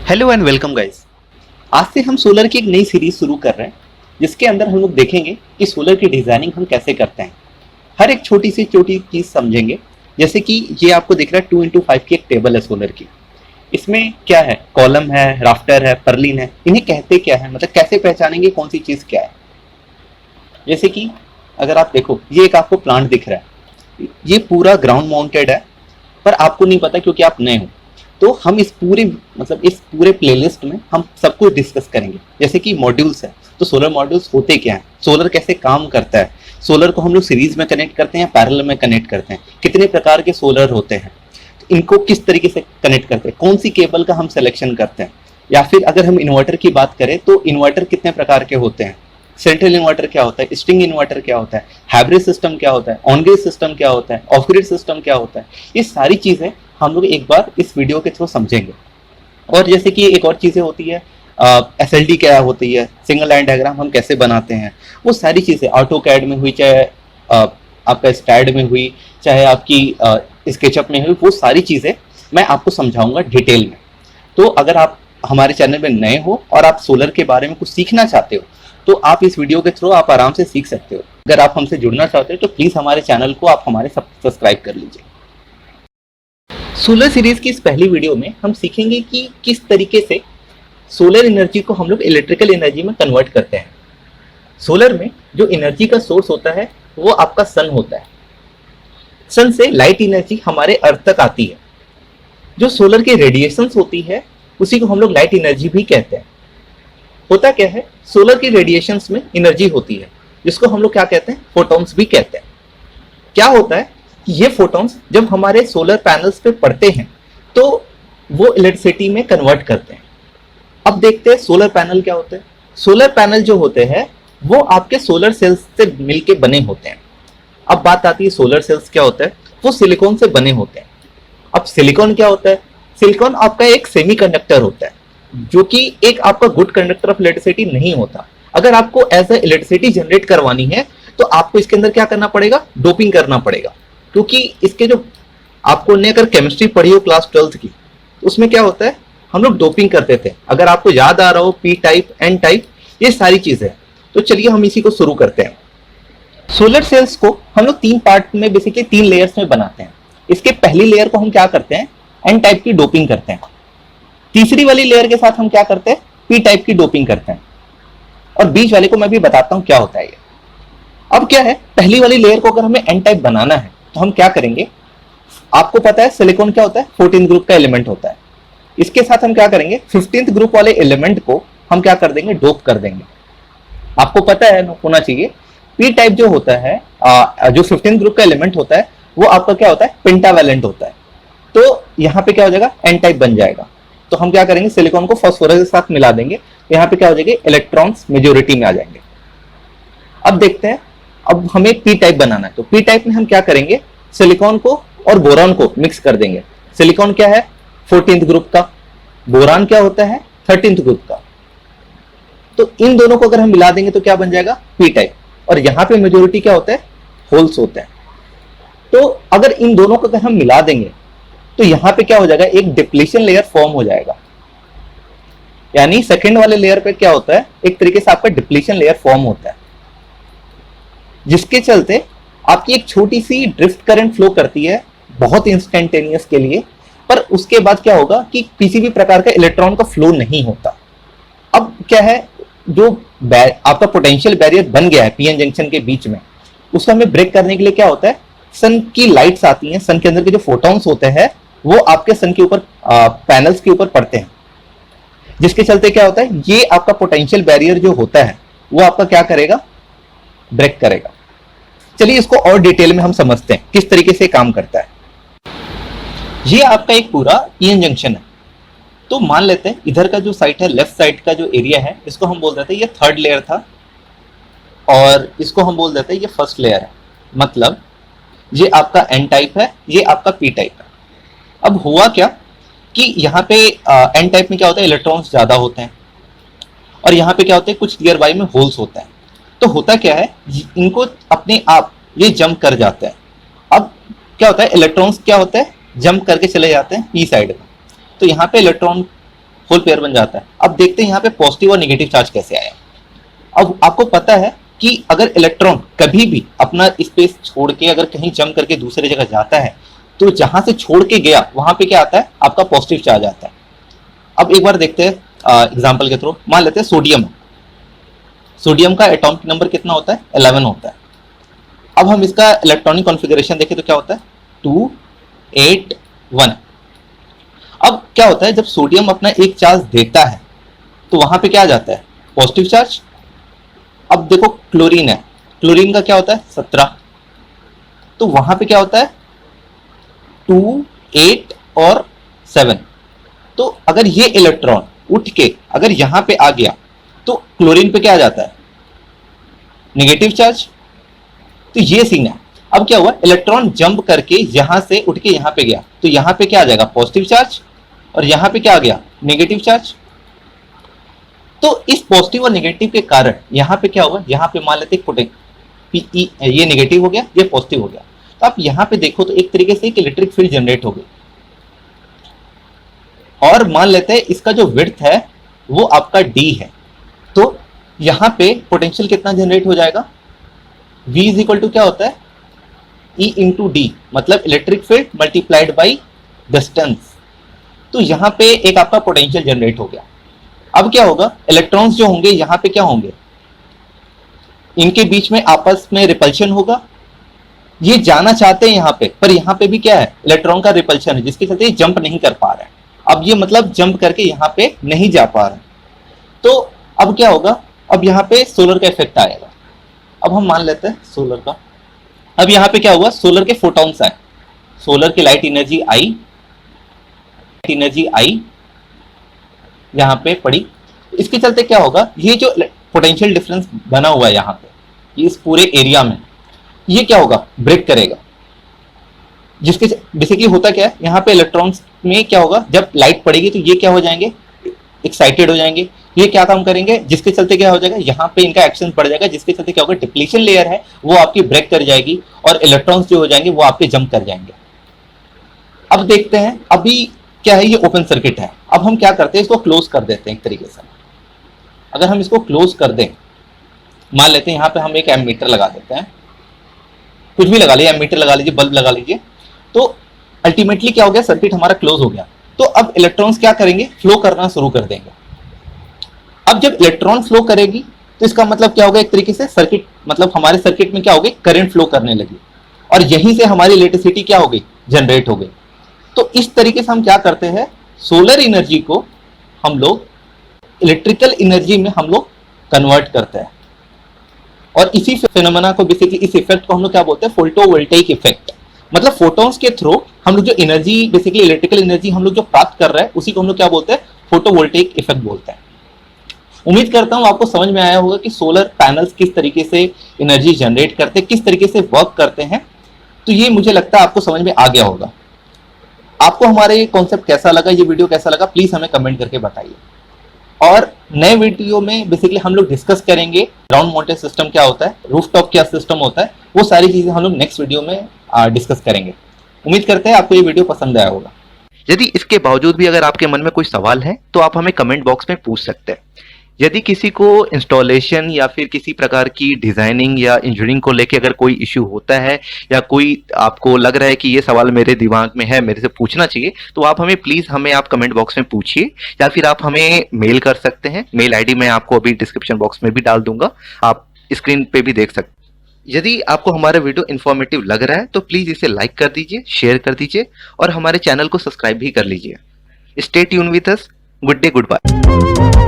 Hello and welcome guys. आज से हम सोलर की एक नई सीरीज शुरू कर रहे हैं जिसके अंदर हम लोग देखेंगे कि सोलर की डिजाइनिंग हम कैसे करते हैं। हर एक छोटी सी छोटी चीज समझेंगे। जैसे कि ये आपको दिख रहा है 2x5 की एक टेबल है सोलर की। इसमें क्या है, कॉलम है, राफ्टर है, पर्लिन है। इन्हें कहते क्या है, मतलब कैसे पहचानेंगे कौन सी चीज क्या है। जैसे कि अगर आप देखो, ये एक आपको प्लांट दिख रहा है, ये पूरा ग्राउंड माउंटेड है, पर आपको नहीं पता क्योंकि आप नए हो। तो हम इस पूरे प्लेलिस्ट में हम सब कुछ डिस्कस करेंगे। जैसे कि मॉड्यूल्स है, तो सोलर मॉड्यूल्स होते क्या हैं, सोलर कैसे काम करता है, सोलर को हम लोग सीरीज में कनेक्ट करते हैं या पैरेलल में कनेक्ट करते हैं, कितने प्रकार के सोलर होते हैं, तो इनको किस तरीके से कनेक्ट करते हैं, कौन सी केबल का हम सिलेक्शन करते हैं। या फिर अगर हम इन्वर्टर की बात करें तो इन्वर्टर कितने प्रकार के होते हैं, सेंट्रल इन्वर्टर क्या होता है, स्ट्रिंग इन्वर्टर क्या होता है, हाइब्रिड सिस्टम क्या होता है, ऑन ग्रिड सिस्टम क्या होता है, ऑफ ग्रिड सिस्टम क्या होता है। ये सारी चीजें हम लोग एक बार इस वीडियो के थ्रू समझेंगे। और जैसे कि एक और चीजें होती है, SLD क्या होती है, सिंगल लाइन डायग्राम हम कैसे बनाते हैं, वो सारी चीजें ऑटो कैड में हुई, चाहे आपका स्टैड में हुई, चाहे आपकी स्केचअप में हुई, वो सारी चीजें मैं आपको समझाऊंगा डिटेल में। तो अगर आप हमारे चैनल में नए हो और आप सोलर के बारे में कुछ सीखना चाहते हो तो आप इस वीडियो के थ्रू आप आराम से सीख सकते हो। अगर आप हमसे जुड़ना चाहते हो तो प्लीज हमारे चैनल को आप हमारे सब्सक्राइब कर लीजिए। सोलर सीरीज की इस पहली वीडियो में हम सीखेंगे कि किस तरीके से सोलर एनर्जी को हम लोग इलेक्ट्रिकल एनर्जी में कन्वर्ट करते हैं। सोलर में जो एनर्जी का सोर्स होता है वो आपका सन होता है। सन से लाइट एनर्जी हमारे अर्थ तक आती है। जो सोलर की रेडिएशंस होती है उसी को हम लोग लाइट एनर्जी भी कहते हैं। होता क्या है, सोलर की रेडिएशंस में एनर्जी होती है जिसको हम लोग क्या कहते हैं, फोटॉन्स भी कहते हैं। क्या होता है कि ये फोटॉन्स जब हमारे सोलर पैनल्स पे पड़ते हैं तो वो इलेक्ट्रिसिटी में कन्वर्ट करते हैं। अब देखते हैं सोलर पैनल क्या होते हैं। सोलर पैनल जो होते हैं वो आपके सोलर सेल्स से मिलके बने होते हैं। अब बात आती है सोलर सेल्स क्या होता है, वो सिलिकॉन से बने होते हैं। अब सिलिकॉन क्या होता है, सिलिकॉन आपका एक सेमीकंडक्टर होता है जो कि एक आपका गुड कंडक्टर ऑफ इलेक्ट्रिसिटी नहीं होता। अगर आपको एज ए इलेक्ट्रिसिटी जनरेट करवानी है तो आपको इसके अंदर क्या करना पड़ेगा, डोपिंग करना पड़ेगा। क्योंकि इसके जो आपको ने अगर केमिस्ट्री पढ़ी हो क्लास 12th की, तो उसमें क्या होता है, हम लोग डोपिंग करते थे। अगर आपको याद आ रहा हो, पी टाइप, एन टाइप, ये सारी चीजें। तो चलिए हम इसी को शुरू करते हैं। सोलर सेल्स को हम लोग 3 पार्ट में, बेसिकली 3 लेयर्स में बनाते हैं। इसके पहली लेयर को हम क्या करते हैं, एन टाइप की डोपिंग करते हैं। तीसरी वाली लेयर के साथ हम क्या करते हैं, पी टाइप की डोपिंग करते हैं। और बीच वाले को मैं भी बताता हूं क्या होता है ये। अब क्या है, पहली वाली लेयर को अगर हमें एन टाइप बनाना है तो हम क्या करेंगे, आपको पता है सिलिकॉन क्या होता है, 14th ग्रुप का एलिमेंट होता है। इसके साथ हम क्या करेंगे, 15th ग्रुप वाले एलिमेंट को हम क्या कर देंगे, डोप कर देंगे। आपको पता है होना चाहिए, पी टाइप जो होता है, जो 15th ग्रुप का एलिमेंट होता है वो आपका क्या होता है, पेंटावैलेंट होता है। तो यहाँ पे क्या हो जाएगा, एन टाइप बन जाएगा। तो हम क्या करेंगे, सिलिकॉन को फास्फोरस के साथ मिला देंगे, तो यहाँ पे क्या हो जाएगा, इलेक्ट्रॉन्स मेजोरिटी में आ जाएंगे। अब देखते हैं, अब हमें पी टाइप बनाना है तो पी टाइप में हम क्या करेंगे, सिलिकॉन को और बोरान को मिक्स कर देंगे। सिलिकॉन क्या है, 14th ग्रुप का, बोरान क्या होता है, 13th ग्रुप का। तो इन दोनों को अगर हम मिला देंगे तो क्या बन जाएगा, पी टाइप। और यहाँ पे मेजोरिटी क्या होता है, होल्स होते हैं। तो अगर इन दोनों को अगर हम मिला देंगे तो यहाँ पे क्या हो जाएगा, एक डिप्लीशन लेयर फॉर्म हो जाएगा। यानी सेकेंड वाले लेयर पे क्या होता है, एक तरीके से आपका डिप्लीशन लेयर फॉर्म होता है, जिसके चलते आपकी एक छोटी सी ड्रिफ्ट करंट फ्लो करती है, बहुत इंस्टेंटेनियस के लिए। पर उसके बाद क्या होगा कि किसी भी प्रकार का इलेक्ट्रॉन का फ्लो नहीं होता। अब क्या है, जो आपका पोटेंशियल बैरियर बन गया है पीएन जंक्शन के बीच में, उसको हमें ब्रेक करने के लिए क्या होता है, सन की लाइट्स आती हैं, सन के अंदर के जो फोटॉन्स होते हैं वो आपके सन के ऊपर, पैनल्स के ऊपर पड़ते हैं, जिसके चलते क्या होता है, ये आपका पोटेंशियल बैरियर जो होता है वो आपका क्या करेगा, ब्रेक करेगा। चलिए इसको और डिटेल में हम समझते हैं किस तरीके से काम करता है। ये आपका एक पूरा पीएन जंक्शन है। तो मान लेते हैं इधर का जो साइड है, लेफ्ट साइड का जो एरिया है, इसको हम बोल देते हैं ये 3rd लेयर था, और इसको हम बोल देते हैं ये 1st लेयर है। मतलब ये आपका एन टाइप है, ये आपका पी टाइप है। अब हुआ क्या कि यहाँ पे एन टाइप में क्या होता है, इलेक्ट्रॉन्स ज्यादा होते हैं, और यहाँ पे क्या होता है, कुछ नियर बाई में होल्स होते हैं। तो होता क्या है, इनको अपने आप ये जंप कर जाते हैं। अब क्या होता है, इलेक्ट्रॉन्स क्या होता है, जंप करके चले जाते हैं पी साइड में। तो यहाँ पे इलेक्ट्रॉन होल पेयर बन जाता है। अब देखते हैं यहाँ पे पॉजिटिव और नेगेटिव चार्ज कैसे आया। अब आपको पता है कि अगर इलेक्ट्रॉन कभी भी अपना स्पेस छोड़ के अगर कहीं जंप करके दूसरी जगह जाता है तो जहां से छोड़ के गया वहां पे क्या आता है, आपका पॉजिटिव चार्ज आता है। अब एक बार देखते हैं एग्जांपल के थ्रू। मान लेते हैं सोडियम। सोडियम का एटॉमिक नंबर कितना होता है, 11 होता है। अब हम इसका इलेक्ट्रॉनिक कॉन्फ़िगरेशन देखें तो क्या होता है, 2 8 1। अब क्या होता है, जब सोडियम अपना एक चार्ज देता है तो वहां पे क्या आ जाता है, पॉजिटिव चार्ज। अब देखो क्लोरीन है, क्लोरीन का क्या होता है 17, तो वहां पे क्या होता है 2 8 और 7। तो अगर ये इलेक्ट्रॉन उठ के अगर यहां पे आ गया तो क्लोरीन पे क्या आ जाता है, नेगेटिव चार्ज। तो ये सीन है। अब क्या हुआ, इलेक्ट्रॉन जंप करके यहां से उठ के यहां पे गया तो यहां पे क्या आ जाएगा, पॉजिटिव चार्ज, और यहां पे क्या आ गया, नेगेटिव चार्ज। तो इस पॉजिटिव और नेगेटिव के कारण यहां पे क्या होगा, यहां पे मान लेते पीई, ये नेगेटिव हो गया, ये पॉजिटिव हो गया। तो आप यहां पे देखो तो एक तरीके से एक इलेक्ट्रिक फील्ड जनरेट हो गई। और मान लेते हैं इसका जो विड्थ है वो आपका डी है, तो यहां पे पोटेंशियल कितना जनरेट हो जाएगा, V इज इक्वल टू क्या होता है, E इंटू डी, मतलब electric field multiplied by distance. तो यहां पे एक आपका पोटेंशियल जनरेट हो गया। अब क्या होगा, इलेक्ट्रॉन्स जो होंगे यहां पे क्या होंगे, इनके बीच में आपस में रिपल्शन होगा। ये जाना चाहते हैं यहां पे, पर यहां पे भी क्या है, इलेक्ट्रॉन का रिपल्शन है, जिसके चलते ये जंप नहीं कर पा रहे हैं। अब ये मतलब जंप करके यहां पे नहीं जा पा रहे। तो अब क्या होगा, अब यहां पे सोलर का इफेक्ट आएगा। अब हम मान लेते हैं सोलर का। अब यहां पे क्या हुआ, सोलर के फोटॉन्स आए, सोलर की लाइट एनर्जी आई यहां पे पड़ी। इसके चलते क्या होगा, ये जो पोटेंशियल डिफरेंस बना हुआ है यहां पे, ये इस पूरे एरिया में ये क्या होगा, ब्रेक करेगा। जिसके बेसिकली होता क्या है, यहाँ पे इलेक्ट्रॉन्स में क्या होगा, जब लाइट पड़ेगी तो ये क्या हो जाएंगे, एक्साइटेड हो जाएंगे। ये क्या काम करेंगे, जिसके चलते क्या हो जाएगा, यहाँ पे इनका एक्शन बढ़ जाएगा, जिसके चलते क्या होगा, डिप्लीशन लेयर है वो आपकी ब्रेक कर जाएगी और इलेक्ट्रॉन्स जो हो जाएंगे वो आपके जंप कर जाएंगे। अब देखते हैं, अभी क्या है, ये ओपन सर्किट है। अब हम क्या करते हैं, इसको क्लोज कर देते हैं एक तरीके से। अगर हम इसको क्लोज कर दें, मान लेते हैं यहाँ पे हम एक एमीटर लगा देते हैं, कुछ भी लगा लीजिए, एमीटर लगा लीजिए, बल्ब लगा लीजिए। तो अल्टीमेटली क्या हो गया, सर्किट हमारा क्लोज हो गया। तो अब इलेक्ट्रॉन्स क्या करेंगे, फ्लो करना शुरू कर देंगे। अब जब इलेक्ट्रॉन फ्लो करेगी तो इसका मतलब क्या होगा, एक तरीके से सर्किट, मतलब हमारे सर्किट में क्या हो गई, करंट फ्लो करने लगी, और यहीं से हमारी इलेक्ट्रिसिटी क्या हो गई, जनरेट हो गई। तो इस तरीके से हम क्या करते हैं, सोलर एनर्जी को हम लोग इलेक्ट्रिकल एनर्जी में हम लोग कन्वर्ट करते हैं। और इसी फिनोमेना को, बेसिकली इस इफेक्ट को हम लोग क्या बोलते हैं, फोटोवोल्टेइक इफेक्ट। मतलब फोटॉन्स के थ्रू हम लोग जो एनर्जी, बेसिकली इलेक्ट्रिकल एनर्जी हम लोग जो प्राप्त कर रहे हैं, उसी को हम लोग क्या बोलते हैं, फोटोवोल्टेइक इफेक्ट बोलते हैं। उम्मीद करता हूं आपको समझ में आया होगा कि सोलर पैनल्स किस तरीके से एनर्जी जनरेट करते हैं, किस तरीके से वर्क करते हैं। तो ये मुझे लगता है आपको समझ में आ गया होगा। आपको हमारा ये कॉन्सेप्ट कैसा लगा, ये वीडियो कैसा लगा, प्लीज हमें कमेंट करके बताइए। और नए वीडियो में बेसिकली हम लोग डिस्कस करेंगे ग्राउंड माउंटेड सिस्टम क्या होता है, रूफटॉप क्या सिस्टम होता है, वो सारी चीजें हम लोग नेक्स्ट वीडियो में डिस्कस करेंगे। उम्मीद करते हैं आपको ये वीडियो पसंद आया होगा। यदि इसके बावजूद भी अगर आपके मन में कोई सवाल है तो आप हमें कमेंट बॉक्स में पूछ सकते हैं। यदि किसी को इंस्टॉलेशन या फिर किसी प्रकार की डिजाइनिंग या इंजीनियरिंग को लेके अगर कोई इश्यू होता है, या कोई आपको लग रहा है कि ये सवाल मेरे दिमाग में है, मेरे से पूछना चाहिए, तो आप हमें प्लीज आप कमेंट बॉक्स में पूछिए, या फिर आप हमें मेल कर सकते हैं। मेल आईडी मैं आपको अभी डिस्क्रिप्शन बॉक्स में भी डाल दूंगा, आप स्क्रीन पे भी देख सकते हैं। यदि आपको हमारा वीडियो इन्फॉर्मेटिव लग रहा है तो प्लीज इसे लाइक कर दीजिए, शेयर कर दीजिए, और हमारे चैनल को सब्सक्राइब भी कर लीजिए। Stay tune with us. Good day, good bye.